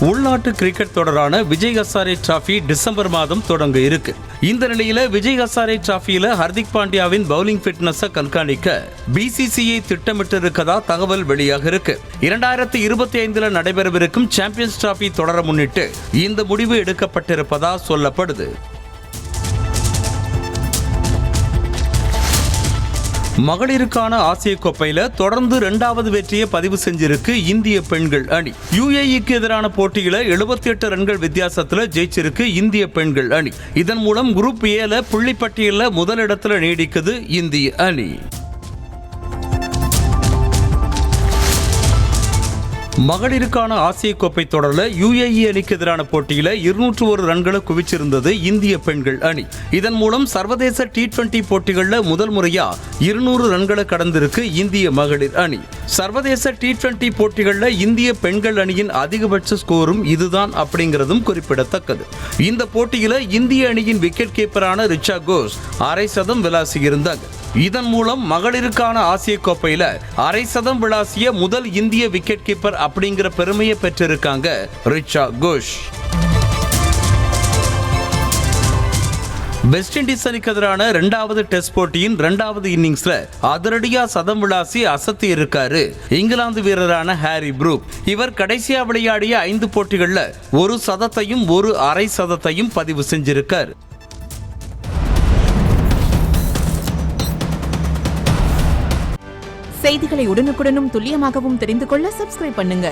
உள்நாட்டு கிரிக்கெட் தொடரான Vijay Hazare trophy December மாதம் தொடங்க இருக்கு. இந்த நிலையில விஜய் ஹசாரே டிராபியில ஹர்திக் பாண்டியாவின் பவுலிங் ஃபிட்னஸை கண்காணிக்க பிசிசிஐ திட்டமிட்டு இருக்கதா தகவல் வெளியாக இருக்கு. 2025 நடைபெறவிருக்கும் சாம்பியன்ஸ் டிராபி தொடர முன்னிட்டு இந்த முடிவு எடுக்கப்பட்டிருப்பதா சொல்லப்படுது. மகளிருக்கான ஆசிய கோப்பையில தொடர்ந்து 2வது வெற்றியை பதிவு செஞ்சிருக்கு இந்திய பெண்கள் அணி. UAEக்கு எதிரான போட்டியில 78 ரன்கள் வித்தியாசத்துல ஜெயிச்சிருக்கு இந்திய பெண்கள் அணி. இதன் மூலம் குரூப் ஏல புள்ளிப்பட்டியல்ல முதலிடத்துல நீடிக்குது இந்திய அணி. மகளிருக்கான ஆசிய கோப்பை தொடர்ல UAE அணிக்கு எதிரான போட்டியில 201 ரன்களை குவிச்சிருந்தது இந்திய பெண்கள் அணி. இதன் மூலம் சர்வதேச T20 போட்டிகள்ல முதல் முறையா 200 ரன்களை கடந்திருக்கு இந்திய மகளிர் அணி. சர்வதேச T20 போட்டிகள்ல இந்திய பெண்கள் அணியின் அதிகபட்ச ஸ்கோரும் இதுதான் அப்படிங்கிறதும் குறிப்பிடத்தக்கது. இந்த போட்டியில இந்திய அணியின் விக்கெட் கீப்பரான ரிச்சா கோஷ் அரை சதம் விளாசியிருந்தாங்க. இதன் மூலம் மகளிருக்கான ஆசிய கோப்பையில அரை சதம் விளாசிய முதல் இந்திய விக்கெட் கீப்பர் அப்படிங்கிற பெருமையை பெற்றிருக்காங்க ரிச்சா கோஷ். வெஸ்ட் இண்டீஸ் அணிக்கு எதிரான 2வது டெஸ்ட் போட்டியின் 2வது இன்னிங்ஸ்ல அதிரடியா சதம் விளாசி அசத்தி இருக்காரு இங்கிலாந்து வீரரான ஹாரி ப்ரூக். இவர் கடைசியா விளையாடிய 5 போட்டிகள்ல ஒரு சதத்தையும் ஒரு அரை சதத்தையும் பதிவு செஞ்சிருக்காரு. செய்திகளை உடனுக்குடனும் துல்லியமாகவும் தெரிந்து கொள்ள சப்ஸ்கிரைப் பண்ணுங்க.